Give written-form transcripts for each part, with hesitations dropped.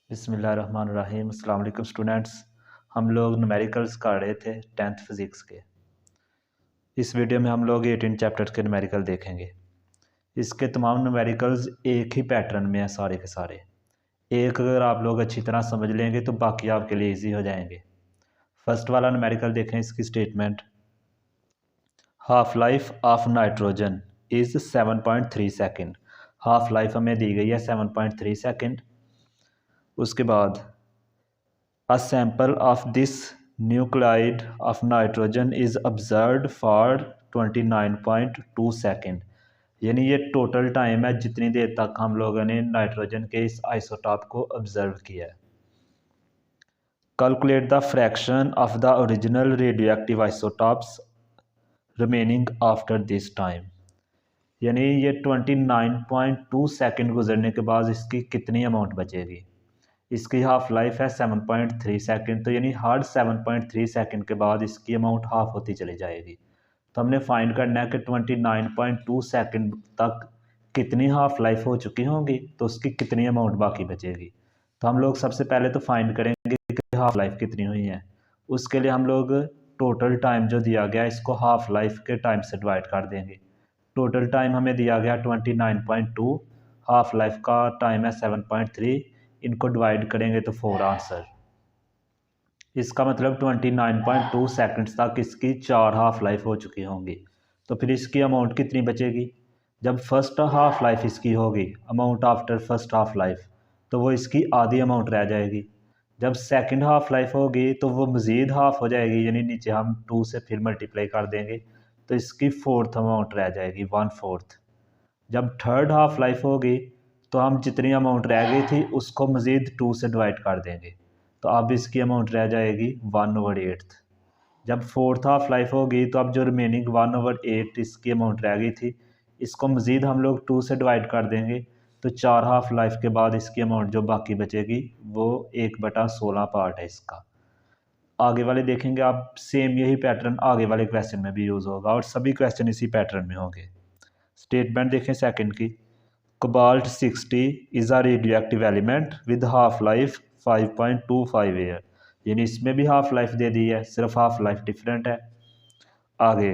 बिस्मिल्लाहिर्रहमानिर्रहीम। अस्सलाम वालेकुम स्टूडेंट्स। हम लोग न्यूमेरिकल्स कर रहे थे 10th फिज़िक्स के। इस वीडियो में हम लोग 18 चैप्टर्स के न्यूमेरिकल देखेंगे। इसके तमाम न्यूमेरिकल्स एक ही पैटर्न में हैं सारे के सारे। एक अगर आप लोग अच्छी तरह समझ लेंगे तो बाकी आपके लिए ईजी हो जाएंगे। फर्स्ट वाला न्यूमेरिकल देखें। इसकी statement, half life of nitrogen is 7.3 second. Half life हमें दी गई है 7.3 सेकेंड। उसके बाद A sample of this nuclide of nitrogen is observed for 29.2 second. यानी ये टोटल टाइम है जितनी देर तक हम लोगों ने नाइट्रोजन के इस आइसोटॉप को ऑब्जर्व किया है। Calculate the fraction of the original radioactive isotopes remaining after this time. यानी ये 29.2 सेकेंड गुजरने के बाद इसकी कितनी अमाउंट बचेगी। इसकी हाफ लाइफ है 7.3 सेकेंड, तो यानी हर 7.3 सेकेंड के बाद इसकी अमाउंट हाफ होती चली जाएगी। तो हमने फाइंड करना है कि 29.2 सेकेंड तक कितनी हाफ लाइफ हो चुकी होंगी, तो उसकी कितनी अमाउंट बाकी बचेगी। तो हम लोग सबसे पहले तो फाइंड करेंगे कि हाफ लाइफ कितनी हुई है। उसके लिए हम लोग टोटल टाइम जो दिया गया इसको हाफ लाइफ के टाइम से डिवाइड कर देंगे। टोटल टाइम हमें दिया गया 29.2, हाफ लाइफ का टाइम है 7.3, इनको डिवाइड करेंगे तो 4 आंसर। इसका मतलब 29.2 सेकंड्स तक इसकी 4 हाफ लाइफ हो चुकी होंगी। तो फिर इसकी अमाउंट कितनी बचेगी। जब फर्स्ट हाफ लाइफ इसकी होगी, amount after first half life, तो वो इसकी आधी अमाउंट रह जाएगी। जब सेकंड हाफ लाइफ होगी तो वो मज़ीद हाफ हो जाएगी, यानी नीचे हम 2 से फिर मल्टीप्लाई कर देंगे तो इसकी फोर्थ अमाउंट रह जाएगी 1/4। जब थर्ड हाफ लाइफ होगी तो हम जितनी अमाउंट रह गई थी उसको मज़ीद 2 से डिवाइड कर देंगे, तो अब इसकी अमाउंट रह जाएगी 1/8। जब फोर्थ हाफ लाइफ होगी तो अब जो रिमेनिंग 1/8 इसकी अमाउंट रह गई थी, इसको मज़ीद हम लोग 2 से डिवाइड कर देंगे, तो 4 हाफ लाइफ के बाद इसकी अमाउंट जो बाकी बचेगी वो 1/16 पार्ट है इसका। आगे वाले देखेंगे आप, सेम यही पैटर्न आगे वाले क्वेश्चन में भी यूज़ होगा और सभी क्वेश्चन इसी पैटर्न में होंगे। स्टेटमेंट देखें सेकंड की, cobalt 60 is a radioactive element with half life 5.25 year. यानी इसमें भी हाफ लाइफ दे दी है, सिर्फ हाफ लाइफ डिफरेंट है। आगे,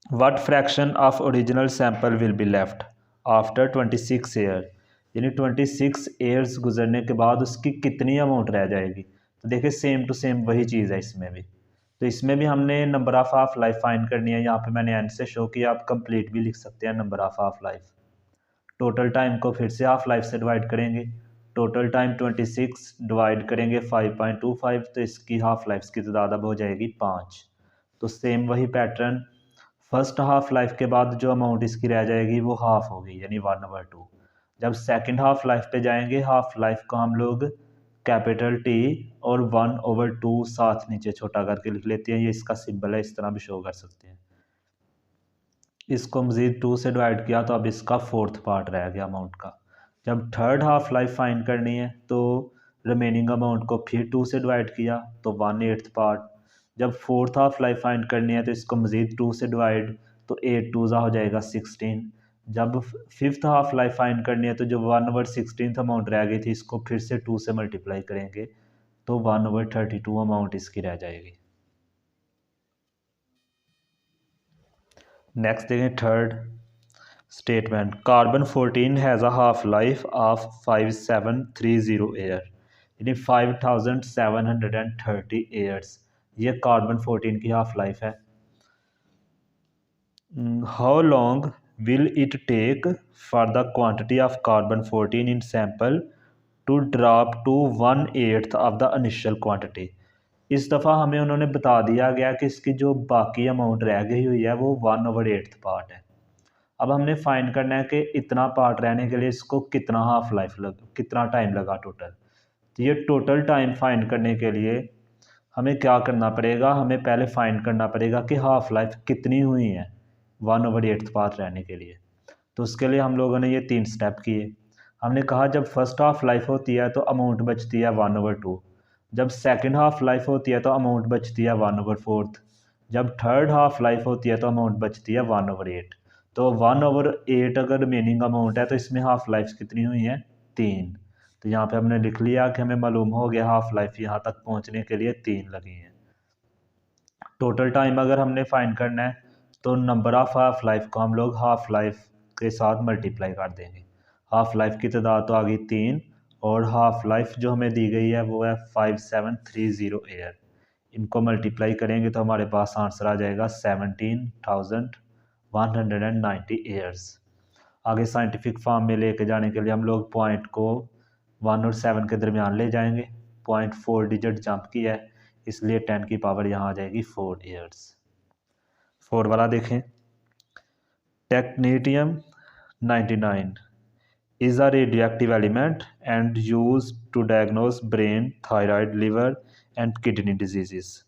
what fraction of original sample will be left after 26 year. यानी 26 ईयर्स गुजरने के बाद उसकी कितनी अमाउंट रह जाएगी। तो देखिए सेम टू सेम वही चीज़ है इसमें भी। तो इसमें भी हमने number of half life find करनी है। यहाँ पे मैंने एंड से शो किया, आप कंप्लीट भी लिख सकते हैं number of half life. Total time को फिर से हाफ लाइफ से डिवाइड करेंगे। टोटल टाइम 26 डिवाइड करेंगे 5.25, तो इसकी हाफ लाइफ की तादाद अब हो जाएगी 5। तो सेम वही पैटर्न, फर्स्ट हाफ लाइफ के बाद जो अमाउंट इसकी रह जाएगी वो हाफ होगी, यानी 1/2। जब सेकंड हाफ लाइफ पे जाएंगे, हाफ लाइफ को हम लोग कैपिटल टी और 1/2 साथ नीचे छोटा करके लिख लेते हैं। ये इसका सिंबल है, इस तरह भी शो कर सकते हैं। इसको मज़ीद 2 से डिवाइड किया तो अब इसका फोर्थ पार्ट रह गया अमाउंट का। जब थर्ड हाफ लाइफ फाइंड करनी है तो रिमेनिंग अमाउंट को फिर 2 से डिवाइड किया तो 1/8 पार्ट। जब फोर्थ हाफ लाइफ फाइंड करनी है तो इसको मज़ीद 2 से डिवाइड, तो 8 2 हो जाएगा 16। जब फिफ्थ हाफ लाइफ फाइंड करनी है तो जो 1/16 अमाउंट रह गई थी इसको फिर से 2 से मल्टीप्लाई करेंगे तो 1/32 अमाउंट इसकी रह जाएगी। नेक्स्ट देखें third statement, carbon 14 has a half life of 5730 year, यानी 5730 ईयर्स। ये कार्बन 14 की हाफ लाइफ है। How long will it take for the quantity of carbon 14 in sample to drop to 1/8 of the initial quantity. इस दफ़ा हमें उन्होंने बता दिया गया कि इसकी जो बाकी अमाउंट रह गई हुई है वो 1/8 पार्ट है। अब हमने फाइंड करना है कि इतना पार्ट रहने के लिए इसको कितना हाफ लाइफ कितना टाइम लगा टोटल। तो ये टोटल टाइम फाइंड करने के लिए हमें क्या करना पड़ेगा, हमें पहले फाइंड करना पड़ेगा कि हाफ लाइफ कितनी हुई है 1/8 पार्ट रहने के लिए। तो उसके लिए हम लोगों ने ये 3 स्टेप किए। हमने कहा जब फर्स्ट हाफ लाइफ होती है तो अमाउंट बचती है 1/2। जब सेकंड हाफ लाइफ होती है तो अमाउंट बचती है 1/4। जब थर्ड हाफ लाइफ होती है तो अमाउंट बचती है 1/8। तो 1/8 अगर रिमेनिंग अमाउंट है तो इसमें हाफ लाइफ कितनी हुई है 3। तो यहाँ पे हमने लिख लिया कि हमें मालूम हो गया हाफ लाइफ यहाँ तक पहुँचने के लिए 3 लगी हैं। टोटल टाइम अगर हमने फाइंड करना है तो नंबर ऑफ हाफ लाइफ को हम लोग हाफ लाइफ के साथ मल्टीप्लाई कर देंगे। हाफ लाइफ की तादाद तो आ गई 3 और हाफ लाइफ जो हमें दी गई है वो है 5730 ईयर। इनको मल्टीप्लाई करेंगे तो हमारे पास आंसर आ जाएगा 17,190 ईयर्स। आगे साइंटिफिक फॉर्म में लेके जाने के लिए हम लोग पॉइंट को 1 और 7 के दरमियान ले जाएंगे। पॉइंट 4 डिजिट जंप किया है, इसलिए 10 की पावर यहाँ आ जाएगी 4 ईयर्स। 4 वाला देखें। टेक्नीटियम 99 is a radioactive element and used to diagnose brain, thyroid, liver and kidney diseases.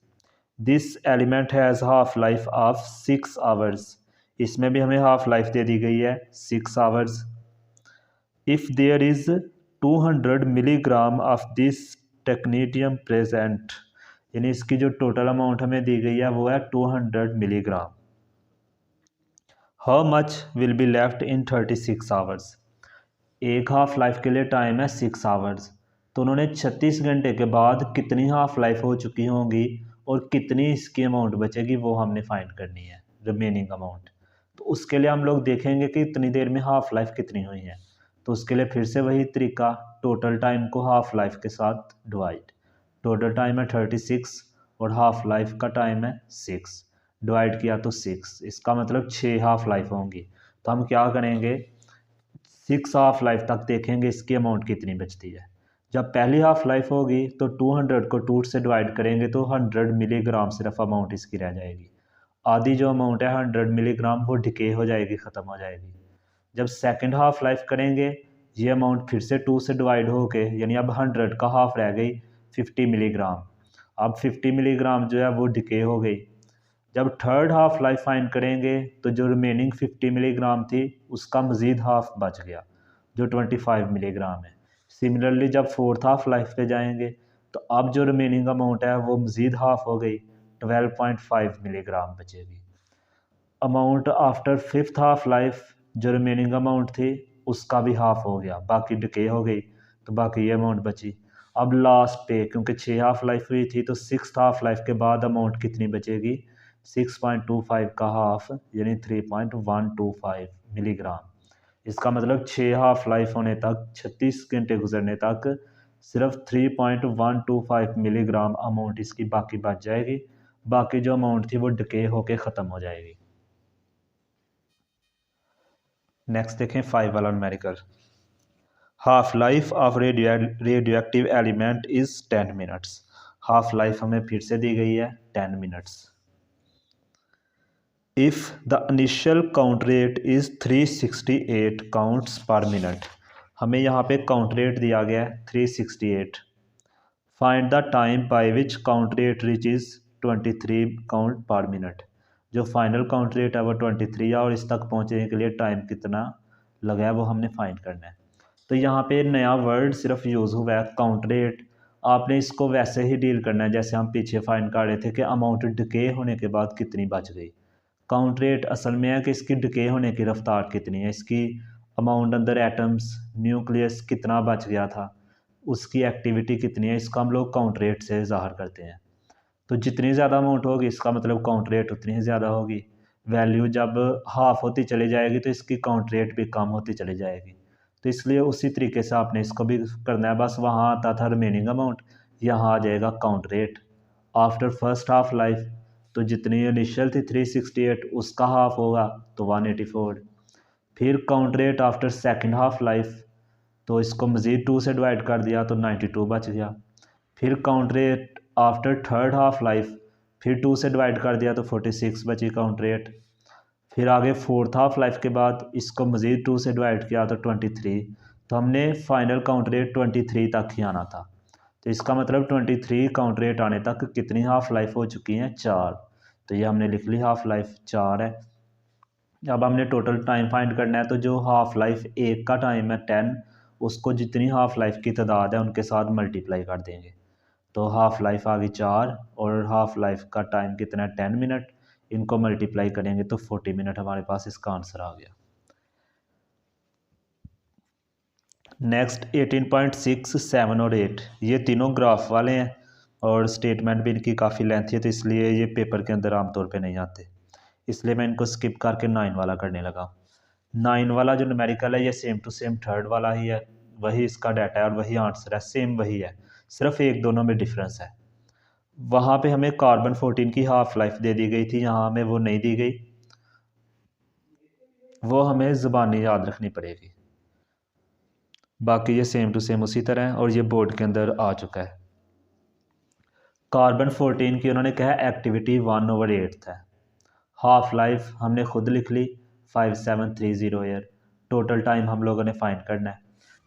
This element has half-life of 6 hours. इसमें भी हमें हाफ लाइफ दे दी गई है 6 hours. If there is 200 milligram of this technetium present, यानी इसकी जो total amount हमें दी गई है वो है 200 milligram. How much will be left in 36 hours. एक हाफ लाइफ के लिए टाइम है 6 आवर्स, तो उन्होंने 36 घंटे के बाद कितनी हाफ लाइफ हो चुकी होंगी और कितनी इसकी अमाउंट बचेगी वो हमने फाइंड करनी है, रिमेनिंग अमाउंट। तो उसके लिए हम लोग देखेंगे कि इतनी देर में हाफ लाइफ कितनी हुई है। तो उसके लिए फिर से वही तरीका, टोटल टाइम को हाफ लाइफ के साथ डिवाइड। टोटल टाइम है 36 और हाफ लाइफ का टाइम है 6, डिवाइड किया तो 6, इसका मतलब 6 हाफ लाइफ होंगी। तो हम क्या करेंगे, 6 हाफ लाइफ तक देखेंगे इसकी अमाउंट कितनी बचती है। जब पहली हाफ लाइफ होगी तो 200 को 2 से डिवाइड करेंगे तो 100 मिलीग्राम सिर्फ अमाउंट इसकी रह जाएगी। आधी जो अमाउंट है 100 मिलीग्राम वो डिके हो जाएगी, ख़त्म हो जाएगी। जब सेकंड हाफ लाइफ करेंगे ये अमाउंट फिर से 2 से डिवाइड होके, यानी अब 100 का हाफ रह गई 50 मिलीग्राम। अब 50 मिलीग्राम जो है वो डिके हो गई। जब थर्ड हाफ लाइफ फाइंड करेंगे तो जो रिमेनिंग 50 मिलीग्राम थी उसका मज़ीद हाफ बच गया जो 25 मिलीग्राम है। सिमिलरली जब फोर्थ हाफ लाइफ पे जाएंगे तो अब जो रिमेनिंग अमाउंट है वो मज़ीद हाफ हो गई, 12.5 मिलीग्राम बचेगी। Amount after fifth half life जो रिमेनिंग अमाउंट थी उसका भी हाफ हो गया, बाकी डिके हो गई तो बाकी ये अमाउंट बची। अब लास्ट पे क्योंकि 6 हाफ लाइफ हुई थी तो सिक्स हाफ लाइफ के बाद अमाउंट कितनी बचेगी, 6.25 का हाफ यानी 3.125 मिलीग्राम। इसका मतलब 6 हाफ लाइफ होने तक 36 घंटे गुजरने तक सिर्फ 3.125 मिलीग्राम अमाउंट इसकी बाकी बच जाएगी। बाकी जो अमाउंट थी वो डिके होके ख़त्म हो जाएगी। नेक्स्ट देखें 5 वाला numerical. Half life of radioactive element is 10 minutes. Half life हमें फिर से दी गई है 10 minutes. If the initial count rate is 368 counts पर मिनट। हमें यहाँ पे काउंट रेट दिया गया है 368। Find the time by which count rate reach is 23 count पर मिनट। जो फाइनल काउंट रेट है वो 23 है और इस तक पहुँचने के लिए टाइम कितना लगा है वो हमने फाइंड करना है। तो यहाँ पे नया वर्ड सिर्फ यूज़ हुआ है काउंट रेट। आपने इसको वैसे ही डील करना है जैसे हम पीछे फाइंड कर रहे थे कि अमाउंट डिके होने के बाद कितनी बच गई। काउंट रेट असल में है कि इसकी डिके होने की रफ्तार कितनी है, इसकी अमाउंट अंदर एटम्स न्यूक्लियस कितना बच गया था, उसकी एक्टिविटी कितनी है, इसका हम लोग काउंट रेट से ज़ाहिर करते हैं। तो जितनी ज़्यादा अमाउंट होगी इसका मतलब काउंट रेट उतनी ही ज़्यादा होगी। वैल्यू जब हाफ होती चली जाएगी तो इसकी काउंट रेट भी कम होती चली जाएगी। तो इसलिए उसी तरीके से आपने इसको भी करना है, बस वहाँ आता था रिमेनिंग अमाउंट, यहाँ आ जाएगा count rate. After first half life तो जितनी इनिशियल थी 368 उसका हाफ होगा तो 184। फिर count rate after second half life तो इसको मज़ीद 2 से डिवाइड कर दिया तो 92 बच गया। फिर count rate after third half life फिर 2 से डिवाइड कर दिया तो 46 बची काउंट रेट। फिर आगे फोर्थ हाफ लाइफ के बाद इसको मज़ीद 2 से डिवाइड किया तो 23। तो हमने फाइनल काउंट रेट 23 तक ही आना था। तो इसका मतलब 23 काउंट रेट आने तक कितनी हाफ लाइफ हो चुकी हैं, 4। तो ये हमने लिख ली हाफ लाइफ 4 है। अब हमने टोटल टाइम फाइंड करना है, तो जो हाफ लाइफ एक का टाइम है 10, उसको जितनी हाफ लाइफ की तादाद है उनके साथ मल्टीप्लाई कर देंगे। तो हाफ लाइफ आ गई 4 और हाफ लाइफ का टाइम कितना है 10 मिनट, इनको मल्टीप्लाई करेंगे तो 40 मिनट हमारे पास इसका आंसर आ गया। नेक्स्ट 18.6, 7 और 8 ये तीनों ग्राफ वाले हैं और स्टेटमेंट भी इनकी काफ़ी लेंथी है, तो इसलिए ये पेपर के अंदर आमतौर पे नहीं आते, इसलिए मैं इनको स्किप करके 9 वाला करने लगा। 9 वाला जो न्यूमेरिकल है ये सेम टू सेम थर्ड वाला ही है, वही इसका डाटा है और वही आंसर है, सेम वही है, सिर्फ एक दोनों में डिफरेंस है। वहाँ पे हमें कार्बन 14 की हाफ लाइफ दे दी गई थी, यहाँ हमें वो नहीं दी गई, वो हमें ज़ुबानी याद रखनी पड़ेगी। बाकी ये सेम टू सेम उसी तरह है और ये बोर्ड के अंदर आ चुका है। कार्बन 14 की उन्होंने कहा एक्टिविटी 1/8 है, हाफ लाइफ हमने खुद लिख ली 5730 ईयर, टोटल टाइम हम लोगों ने फाइंड करना है,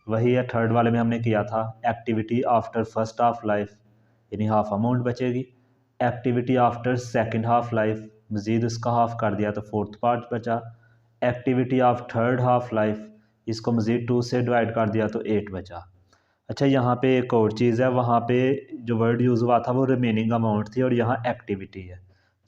वही है थर्ड वाले में हमने किया था। Activity after first half life यानी हाफ अमाउंट बचेगी, activity after second half life मज़ीद उसका हाफ कर दिया तो फोर्थ पार्ट बचा, activity of third half life इसको मज़ीद 2 से डिवाइड कर दिया तो 8 बचा। अच्छा यहाँ पे एक और चीज़ है, वहाँ पे जो वर्ड यूज़ हुआ था वो रिमेनिंग अमाउंट थी और यहाँ एक्टिविटी है,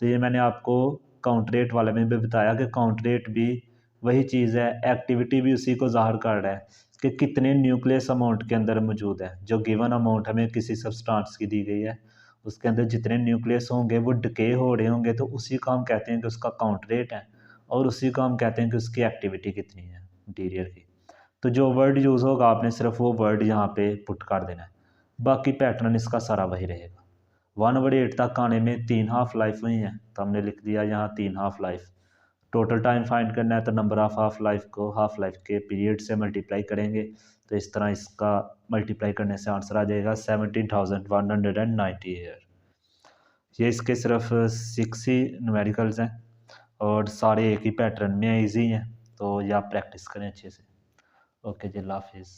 तो ये मैंने आपको काउंट रेट वाले में भी बताया कि काउंट रेट भी वही चीज़ है, एक्टिविटी भी उसी को ज़ाहिर कर रहा है कि कितने न्यूक्लियस अमाउंट के अंदर मौजूद है। जो गिवन अमाउंट हमें किसी सब्सटेंस की दी गई है उसके अंदर जितने न्यूक्लियस होंगे वो डिके हो रहे होंगे, तो उसी को हम कहते हैं कि उसका काउंट रेट है और उसी को हम कहते हैं कि उसकी एक्टिविटी कितनी है मटीरियल की। तो जो वर्ड यूज़ होगा आपने सिर्फ वो वर्ड यहाँ पे पुट कर देना है, बाकी पैटर्न इसका सारा वही रहेगा। 1/8 तक आने में 3 हाफ लाइफ हुई हैं, तो हमने लिख दिया यहाँ 3 half life. Total time find करना है तो नंबर ऑफ हाफ लाइफ को हाफ लाइफ के पीरियड से मल्टीप्लाई करेंगे, तो इस तरह इसका मल्टीप्लाई करने से आंसर आ जाएगा 17,190 ईयर। ये इसके सिर्फ 6 ही न्यूमेरिकल्स हैं और सारे एक ही पैटर्न में ईजी हैं, तो ये आप प्रैक्टिस करें अच्छे से। ओके जी, अल्लाह हाफिज़।